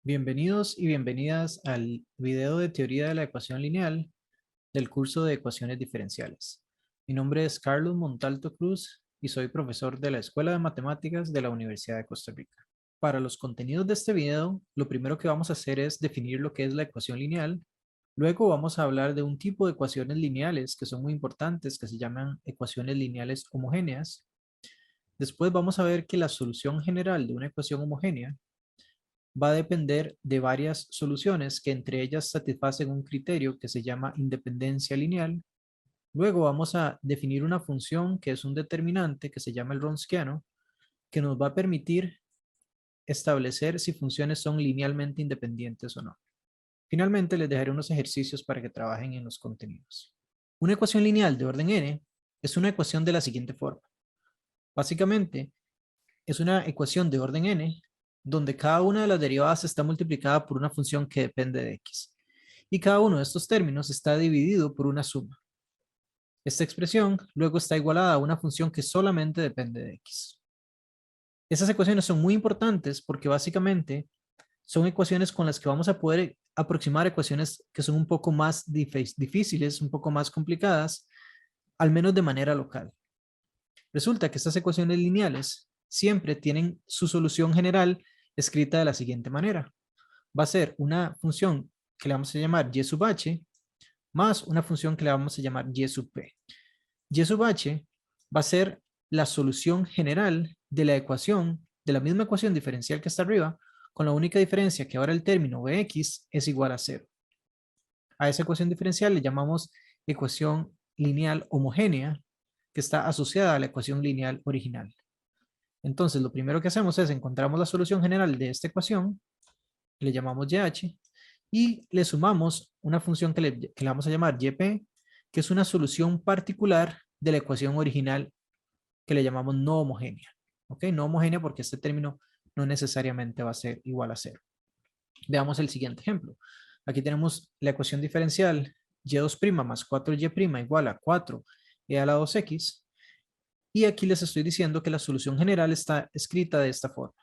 Bienvenidos y bienvenidas al video de teoría de la ecuación lineal del curso de ecuaciones diferenciales. Mi nombre es Carlos Montalto Cruz y soy profesor de la Escuela de Matemáticas de la Universidad de Costa Rica. Para los contenidos de este video, lo primero que vamos a hacer es definir lo que es la ecuación lineal. Luego vamos a hablar de un tipo de ecuaciones lineales que son muy importantes, que se llaman ecuaciones lineales homogéneas. Después vamos a ver que la solución general de una ecuación homogénea va a depender de varias soluciones que entre ellas satisfacen un criterio que se llama independencia lineal. Luego vamos a definir una función que es un determinante que se llama el Wronskiano, que nos va a permitir establecer si funciones son linealmente independientes o no. Finalmente les dejaré unos ejercicios para que trabajen en los contenidos. Una ecuación lineal de orden n es una ecuación de la siguiente forma. Básicamente, es una ecuación de orden n donde cada una de las derivadas está multiplicada por una función que depende de x. Y cada uno de estos términos está dividido por una suma. Esta expresión luego está igualada a una función que solamente depende de x. Estas ecuaciones son muy importantes porque básicamente son ecuaciones con las que vamos a poder aproximar ecuaciones que son un poco más difíciles, un poco más complicadas, al menos de manera local. Resulta que estas ecuaciones lineales siempre tienen su solución general escrita de la siguiente manera. Va a ser una función que le vamos a llamar y sub h más una función que le vamos a llamar y sub p. Y sub h va a ser la solución general de la ecuación, de la misma ecuación diferencial que está arriba, con la única diferencia que ahora el término bx es igual a 0. A esa ecuación diferencial le llamamos ecuación lineal homogénea, que está asociada a la ecuación lineal original. Entonces, lo primero que hacemos es encontramos la solución general de esta ecuación, le llamamos YH, y le sumamos una función que le vamos a llamar YP, que es una solución particular de la ecuación original que le llamamos no homogénea. ¿Ok? No homogénea porque este término no necesariamente va a ser igual a 0. Veamos el siguiente ejemplo. Aquí tenemos la ecuación diferencial y2' más 4y' igual a 4e a la 2x. Y aquí les estoy diciendo que la solución general está escrita de esta forma.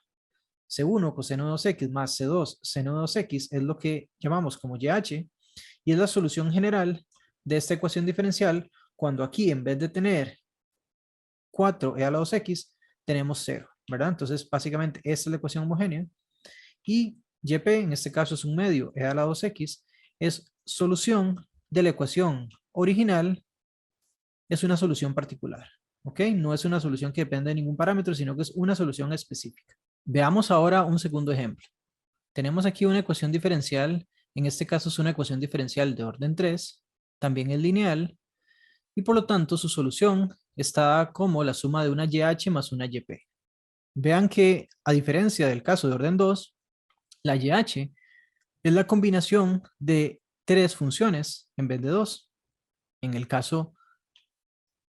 C1 coseno de 2x más C2 seno de 2x es lo que llamamos como YH y es la solución general de esta ecuación diferencial cuando aquí en vez de tener 4e a la 2x tenemos 0, ¿verdad? Entonces básicamente esta es la ecuación homogénea y YP en este caso es un medio e a la 2x es solución de la ecuación original, es una solución particular. ¿Ok? No es una solución que depende de ningún parámetro, sino que es una solución específica. Veamos ahora un segundo ejemplo. Tenemos aquí una ecuación diferencial, en este caso es una ecuación diferencial de orden 3, también es lineal, y por lo tanto su solución está como la suma de una YH más una YP. Vean que, a diferencia del caso de orden 2, la YH es la combinación de tres funciones en vez de dos. En el caso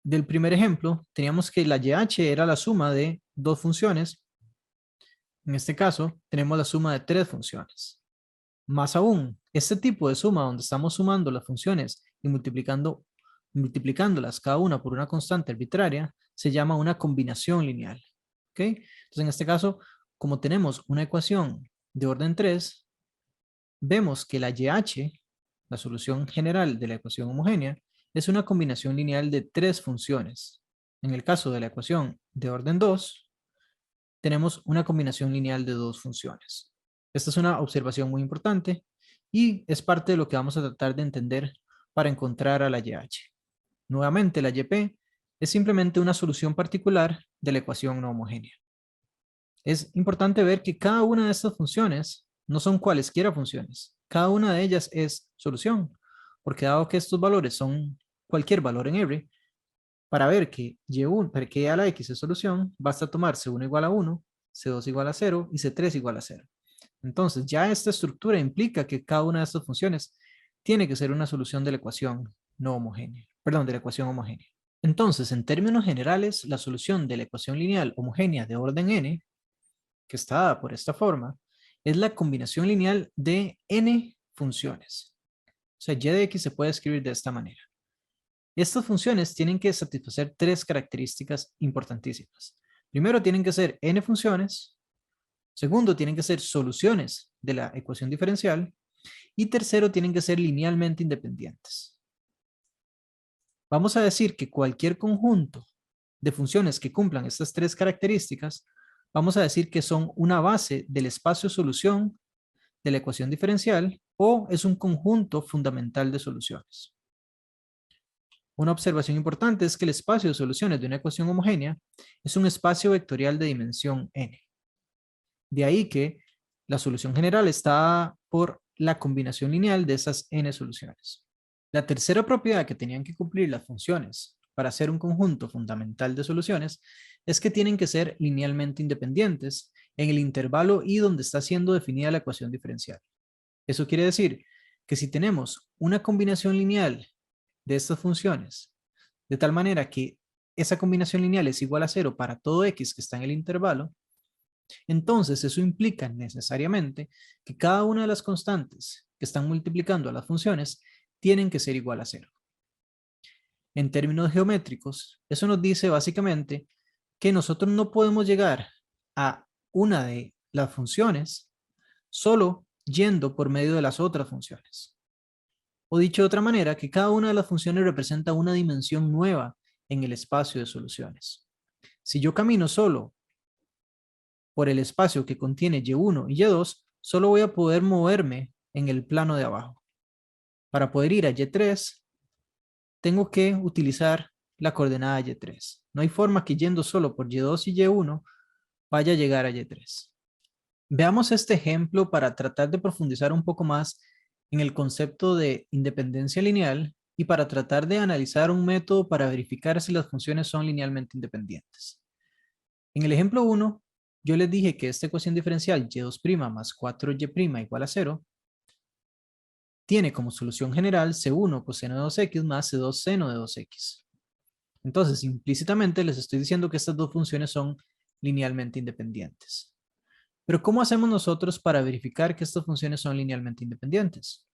del primer ejemplo, teníamos que la YH era la suma de dos funciones. En este caso, tenemos la suma de tres funciones. Más aún, este tipo de suma donde estamos sumando las funciones y multiplicándolas cada una por una constante arbitraria, se llama una combinación lineal. ¿Ok? Entonces, en este caso, como tenemos una ecuación de orden 3, vemos que la YH, la solución general de la ecuación homogénea, es una combinación lineal de tres funciones. En el caso de la ecuación de orden 2, tenemos una combinación lineal de dos funciones. Esta es una observación muy importante y es parte de lo que vamos a tratar de entender para encontrar a la YH. Nuevamente, la YP es simplemente una solución particular de la ecuación no homogénea. Es importante ver que cada una de estas funciones no son cualesquiera funciones. Cada una de ellas es solución, porque dado que estos valores son cualquier valor en R, para ver que Y1, para que Y a la X es solución, basta tomar C1 igual a 1, C2 igual a 0 y C3 igual a 0. Entonces, ya esta estructura implica que cada una de estas funciones tiene que ser una solución de la ecuación no homogénea, perdón, de la ecuación homogénea. Entonces, en términos generales, la solución de la ecuación lineal homogénea de orden n, que está dada por esta forma, es la combinación lineal de n funciones. O sea, y de x se puede escribir de esta manera. Estas funciones tienen que satisfacer tres características importantísimas. Primero, tienen que ser n funciones, Segundo, tienen que ser soluciones de la ecuación diferencial. Y tercero, tienen que ser linealmente independientes. Vamos a decir que cualquier conjunto de funciones que cumplan estas tres características, vamos a decir que son una base del espacio solución de la ecuación diferencial o es un conjunto fundamental de soluciones. Una observación importante es que el espacio de soluciones de una ecuación homogénea es un espacio vectorial de dimensión n. De ahí que la solución general está por la combinación lineal de esas n soluciones. La tercera propiedad que tenían que cumplir las funciones para ser un conjunto fundamental de soluciones es que tienen que ser linealmente independientes en el intervalo y donde está siendo definida la ecuación diferencial. Eso quiere decir que si tenemos una combinación lineal de estas funciones, de tal manera que esa combinación lineal es igual a 0 para todo x que está en el intervalo, entonces eso implica necesariamente que cada una de las constantes que están multiplicando a las funciones tienen que ser igual a 0. En términos geométricos, eso nos dice básicamente que nosotros no podemos llegar a una de las funciones solo yendo por medio de las otras funciones. O dicho de otra manera, que cada una de las funciones representa una dimensión nueva en el espacio de soluciones. Si yo camino solo por el espacio que contiene Y1 y Y2, solo voy a poder moverme en el plano de abajo. Para poder ir a Y3, tengo que utilizar la coordenada Y3. No hay forma que yendo solo por Y2 y Y1 vaya a llegar a Y3. Veamos este ejemplo para tratar de profundizar un poco más en el concepto de independencia lineal y para tratar de analizar un método para verificar si las funciones son linealmente independientes. En el ejemplo 1, yo les dije que esta ecuación diferencial y2' más 4y' igual a 0 tiene como solución general c1 coseno de 2x más c2 seno de 2x. Entonces, implícitamente les estoy diciendo que estas dos funciones son linealmente independientes. Pero ¿cómo hacemos nosotros para verificar que estas funciones son linealmente independientes?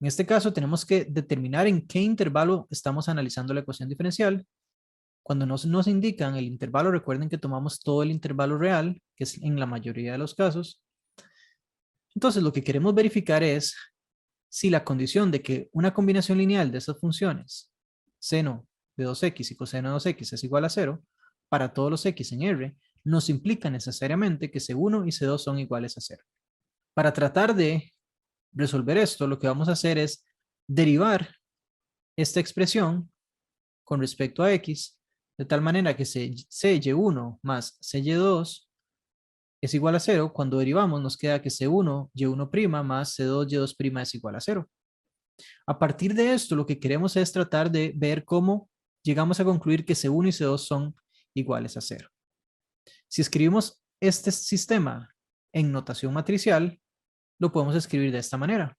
En este caso tenemos que determinar en qué intervalo estamos analizando la ecuación diferencial. Cuando nos indican el intervalo, recuerden que tomamos todo el intervalo real, que es en la mayoría de los casos. Entonces lo que queremos verificar es si la condición de que una combinación lineal de esas funciones, seno de 2x y coseno de 2x es igual a 0, para todos los x en R, nos implica necesariamente que C1 y C2 son iguales a 0. Para tratar de resolver esto, lo que vamos a hacer es derivar esta expresión con respecto a x, de tal manera que CY1 más CY2 es igual a 0. Cuando derivamos nos queda que C1 Y1' más C2 Y2' es igual a 0. A partir de esto, lo que queremos es tratar de ver cómo llegamos a concluir que C1 y C2 son iguales a 0. Si escribimos este sistema en notación matricial, lo podemos escribir de esta manera.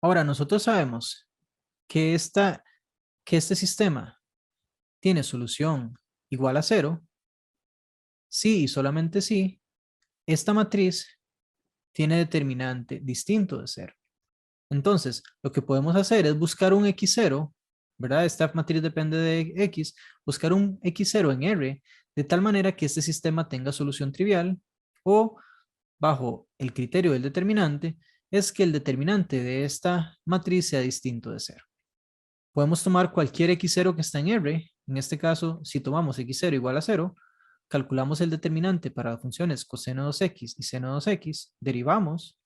Ahora, nosotros sabemos que este sistema tiene solución igual a 0 si y solamente si esta matriz tiene determinante distinto de 0. Entonces, lo que podemos hacer es buscar un x0, ¿verdad? Esta matriz depende de x, buscar un x0 en R, de tal manera que este sistema tenga solución trivial, o bajo el criterio del determinante, es que el determinante de esta matriz sea distinto de 0. Podemos tomar cualquier x0 que está en R, en este caso, si tomamos x0 igual a 0, calculamos el determinante para las funciones coseno de 2x y seno de 2x, derivamos,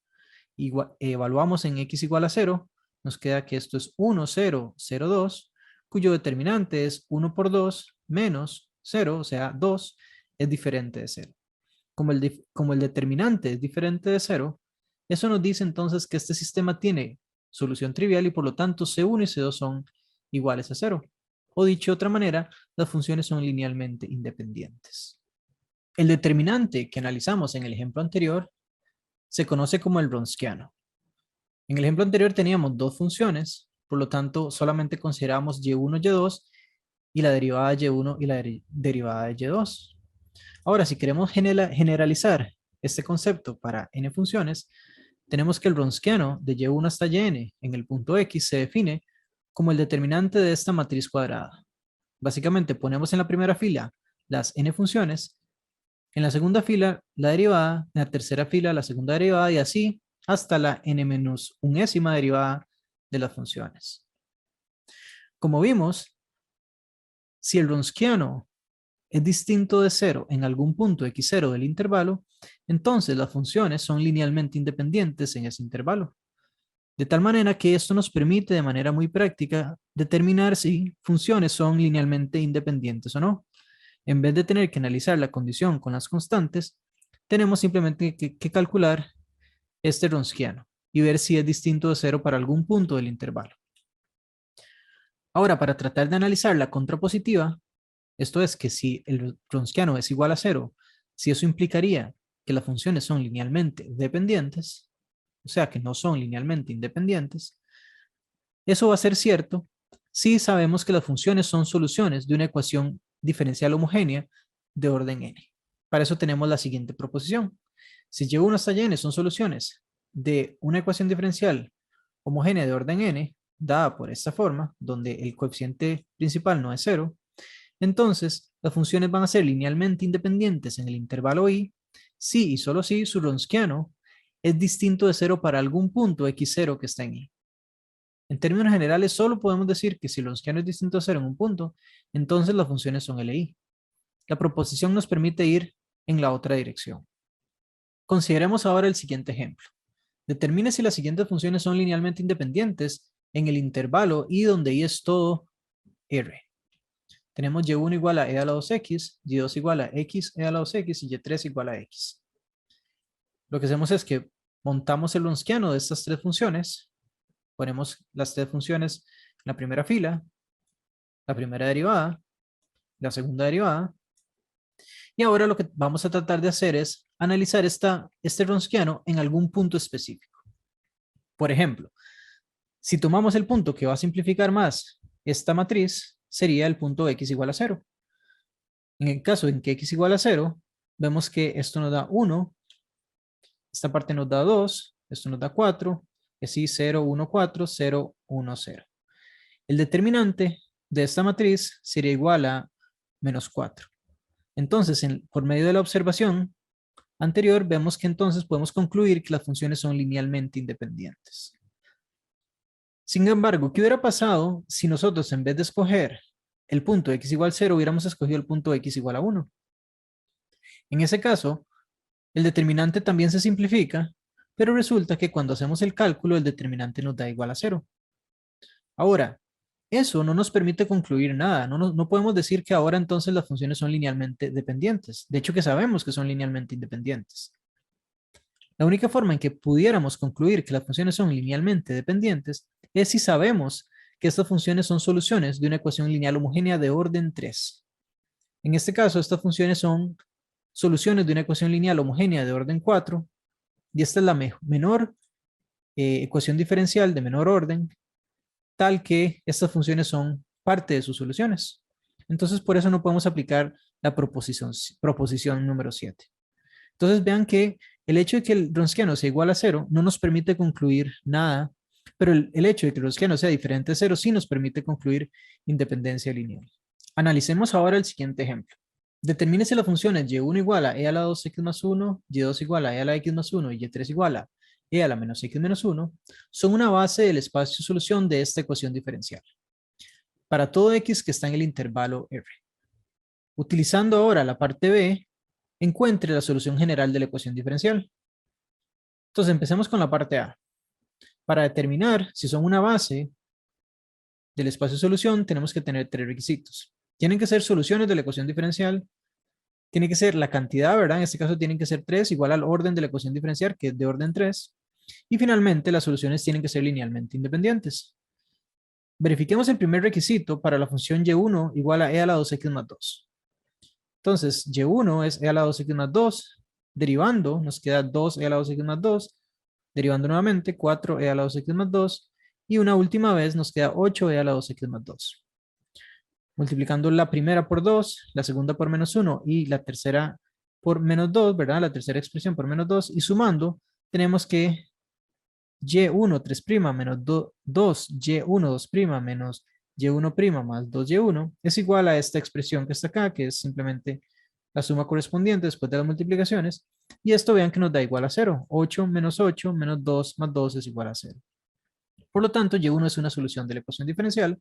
evaluamos en x igual a 0, nos queda que esto es 1, 0, 0, 2, cuyo determinante es 1 por 2 menos 0, o sea, 2, es diferente de 0. Como el determinante es diferente de 0, eso nos dice entonces que este sistema tiene solución trivial y por lo tanto C1 y C2 son iguales a 0. O dicho de otra manera, las funciones son linealmente independientes. El determinante que analizamos en el ejemplo anterior se conoce como el Wronskiano. En el ejemplo anterior teníamos dos funciones, por lo tanto solamente consideramos y1, y2 y la derivada de y1 y la derivada de y2. Ahora, si queremos generalizar este concepto para n funciones, tenemos que el Wronskiano de y1 hasta yn en el punto x se define como el determinante de esta matriz cuadrada. Básicamente ponemos en la primera fila las n funciones, En la segunda fila, la derivada. En la tercera fila, la segunda derivada. Y así hasta la n-unésima derivada de las funciones. Como vimos, si el Wronskiano es distinto de 0 en algún punto x0 del intervalo, entonces las funciones son linealmente independientes en ese intervalo. De tal manera que esto nos permite de manera muy práctica determinar si funciones son linealmente independientes o no. En vez de tener que analizar la condición con las constantes, tenemos simplemente que calcular este Wronskiano y ver si es distinto de 0 para algún punto del intervalo. Ahora, para tratar de analizar la contrapositiva, esto es que si el Wronskiano es igual a 0, si eso implicaría que las funciones son linealmente dependientes, o sea que no son linealmente independientes, eso va a ser cierto si sabemos que las funciones son soluciones de una ecuación diferencial homogénea de orden n. Para eso tenemos la siguiente proposición. Si y1 hasta yn son soluciones de una ecuación diferencial homogénea de orden n, dada por esta forma, donde el coeficiente principal no es 0, entonces las funciones van a ser linealmente independientes en el intervalo i, si y solo si su Wronskiano es distinto de 0 para algún punto x0 que está en i. En términos generales, solo podemos decir que si el Wronskiano es distinto a 0 en un punto, entonces las funciones son LI. La proposición nos permite ir en la otra dirección. Consideremos ahora el siguiente ejemplo. Determine si las siguientes funciones son linealmente independientes en el intervalo i donde i es todo R. Tenemos y1 igual a e a la 2x, y2 igual a x e a la 2x y y3 igual a x. Lo que hacemos es que montamos el Wronskiano de estas tres funciones, ponemos las tres funciones en la primera fila, la primera derivada, la segunda derivada, y ahora lo que vamos a tratar de hacer es analizar este Wronskiano en algún punto específico. Por ejemplo, si tomamos el punto que va a simplificar más esta matriz, sería el punto x igual a 0. En el caso en que x igual a 0, vemos que esto nos da 1, esta parte nos da 2, esto nos da 4, y así 0, 1, 4, 0, 1, 0. El determinante de esta matriz sería igual a menos 4. Entonces, por medio de la observación anterior, vemos que entonces podemos concluir que las funciones son linealmente independientes. Sin embargo, ¿qué hubiera pasado si nosotros en vez de escoger el punto x igual a 0, hubiéramos escogido el punto x igual a 1? En ese caso, el determinante también se simplifica, pero resulta que cuando hacemos el cálculo, el determinante nos da igual a 0. Ahora, eso no nos permite concluir nada. No podemos decir que ahora entonces las funciones son linealmente dependientes. De hecho, que sabemos que son linealmente independientes. La única forma en que pudiéramos concluir que las funciones son linealmente dependientes es si sabemos que estas funciones son soluciones de una ecuación lineal homogénea de orden 3. En este caso, estas funciones son soluciones de una ecuación lineal homogénea de orden 4, y esta es la menor ecuación diferencial de menor orden, tal que estas funciones son parte de sus soluciones. Entonces, por eso no podemos aplicar la proposición número 7. Entonces, vean que el hecho de que el Wronskiano sea igual a 0 no nos permite concluir nada, pero el hecho de que el Wronskiano sea diferente de 0 sí nos permite concluir independencia lineal. Analicemos ahora el siguiente ejemplo. Determine si las funciones y1 igual a e a la 2x más 1, y2 igual a e a la x más 1 y y3 igual a e a la menos x menos 1 son una base del espacio solución de esta ecuación diferencial para todo x que está en el intervalo R. Utilizando ahora la parte B, encuentre la solución general de la ecuación diferencial. Entonces empecemos con la parte A. Para determinar si son una base del espacio solución, tenemos que tener tres requisitos. Tienen que ser soluciones de la ecuación diferencial, tiene que ser la cantidad, ¿verdad? En este caso tienen que ser 3, igual al orden de la ecuación diferencial, que es de orden 3. Y finalmente, las soluciones tienen que ser linealmente independientes. Verifiquemos el primer requisito para la función y1 igual a e a la 2x más 2. Entonces, y1 es e a la 2x más 2. Derivando, nos queda 2e a la 2x más 2. Derivando nuevamente, 4e a la 2x más 2. Y una última vez nos queda 8e a la 2x más 2. Multiplicando la primera por 2, la segunda por menos 1 y la tercera por menos 2, ¿verdad? La tercera expresión por menos 2. Y sumando, tenemos que y1 3' menos 2 y1 2' menos y1' más 2y1 es igual a esta expresión que está acá, que es simplemente la suma correspondiente después de las multiplicaciones, y esto vean que nos da igual a 0. 8 menos 8 menos 2 más 2 es igual a 0. Por lo tanto, Y1 es una solución de la ecuación diferencial.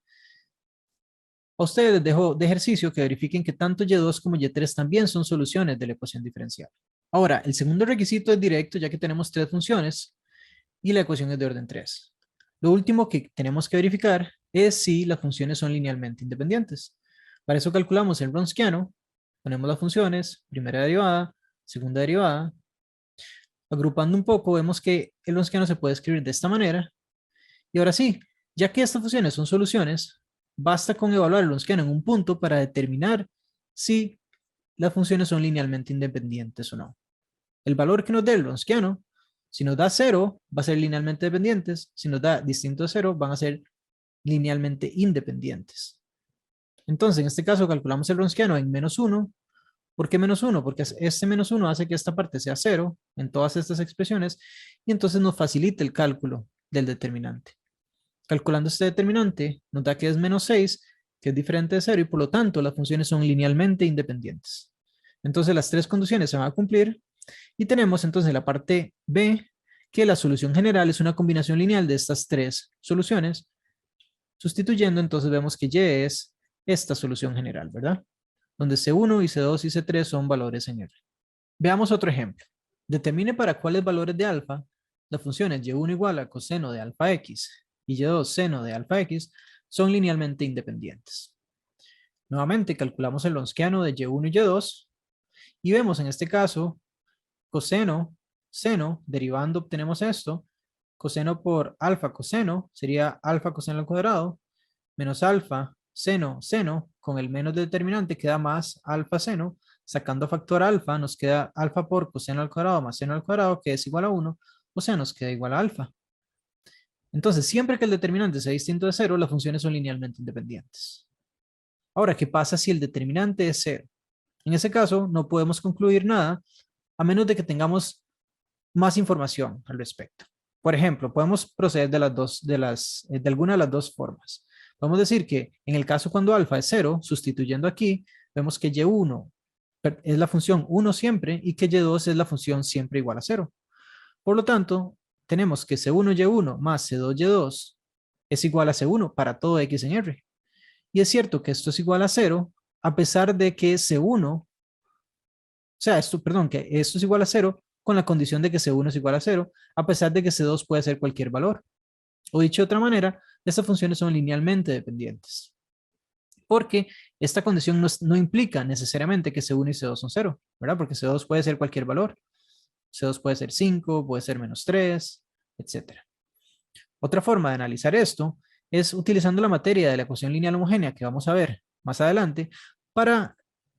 A ustedes les dejo de ejercicio que verifiquen que tanto Y2 como Y3 también son soluciones de la ecuación diferencial. Ahora, el segundo requisito es directo, ya que tenemos tres funciones y la ecuación es de orden 3. Lo último que tenemos que verificar es si las funciones son linealmente independientes. Para eso calculamos el Wronskiano, ponemos las funciones, primera derivada, segunda derivada. Agrupando un poco, vemos que el Wronskiano se puede escribir de esta manera. Y ahora sí, ya que estas funciones son soluciones, basta con evaluar el Wronskiano en un punto para determinar si las funciones son linealmente independientes o no. El valor que nos dé el Wronskiano, si nos da 0, va a ser linealmente dependientes. Si nos da distinto de 0, van a ser linealmente independientes. Entonces, en este caso, calculamos el Wronskiano en -1. ¿Por qué -1? Porque este -1 hace que esta parte sea 0 en todas estas expresiones y entonces nos facilita el cálculo del determinante. Calculando este determinante, nos da que es -6, que es diferente de 0 y por lo tanto las funciones son linealmente independientes. Entonces las tres condiciones se van a cumplir y tenemos entonces la parte B, que la solución general es una combinación lineal de estas tres soluciones. Sustituyendo, entonces vemos que Y es esta solución general, ¿verdad? Donde C1 y C2 y C3 son valores en R. Veamos otro ejemplo. Determine para cuáles valores de alfa las funciones Y1 igual a coseno de alfa X y Y2 seno de alfa X son linealmente independientes. Nuevamente calculamos el Wronskiano de Y1 y Y2 y vemos en este caso coseno, seno, derivando obtenemos esto. Coseno por alfa coseno sería alfa coseno al cuadrado, menos alfa seno, seno, con el menos determinante queda más alfa seno. Sacando factor alfa, nos queda alfa por coseno al cuadrado más seno al cuadrado, que es igual a 1, o sea, nos queda igual a alfa. Entonces, siempre que el determinante sea distinto de 0, las funciones son linealmente independientes. Ahora, ¿qué pasa si el determinante es 0? En ese caso, no podemos concluir nada a menos de que tengamos más información al respecto. Por ejemplo, podemos proceder de alguna de las dos formas. Podemos decir que en el caso cuando alfa es 0, sustituyendo aquí, vemos que y1 es la función 1 siempre y que y2 es la función siempre igual a 0. Por lo tanto, tenemos que C1 y1 más C2 y2 es igual a C1 para todo x en R. Y es cierto que esto es igual a 0 a pesar de que C1, que esto es igual a 0 con la condición de que C1 es igual a 0, a pesar de que C2 puede ser cualquier valor. O dicho de otra manera, estas funciones son linealmente dependientes. Porque esta condición no implica necesariamente que C1 y C2 son 0, ¿verdad? Porque C2 puede ser cualquier valor. C2 puede ser 5, puede ser -3, etc. Otra forma de analizar esto es utilizando la materia de la ecuación lineal homogénea que vamos a ver más adelante para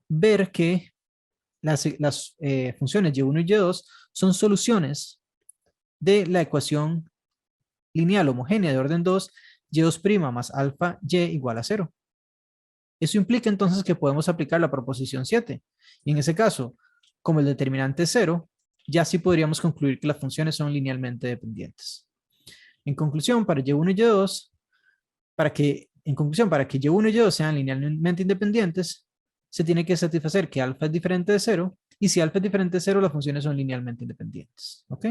ver que las funciones y1 y y2 son soluciones de la ecuación lineal homogénea de orden 2, y2' más alfa y igual a 0. Eso implica entonces que podemos aplicar la proposición 7. Y en ese caso, como el determinante es 0, ya sí podríamos concluir que las funciones son linealmente dependientes. En conclusión, para y1 y y2, para que y1 y y2 sean linealmente independientes, se tiene que satisfacer que alfa es diferente de 0, y si alfa es diferente de 0, las funciones son linealmente independientes. ¿Ok?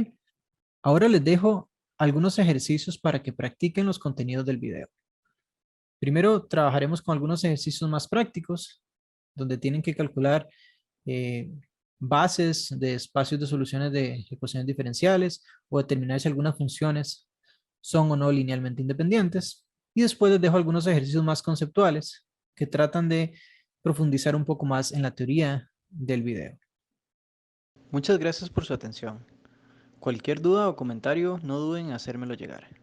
Ahora les dejo algunos ejercicios para que practiquen los contenidos del video. Primero trabajaremos con algunos ejercicios más prácticos, donde tienen que calcular eh, bases de espacios de soluciones de ecuaciones diferenciales o determinar si algunas funciones son o no linealmente independientes. Y después les dejo algunos ejercicios más conceptuales que tratan de profundizar un poco más en la teoría del video. Muchas gracias por su atención. Cualquier duda o comentario, no duden en hacérmelo llegar.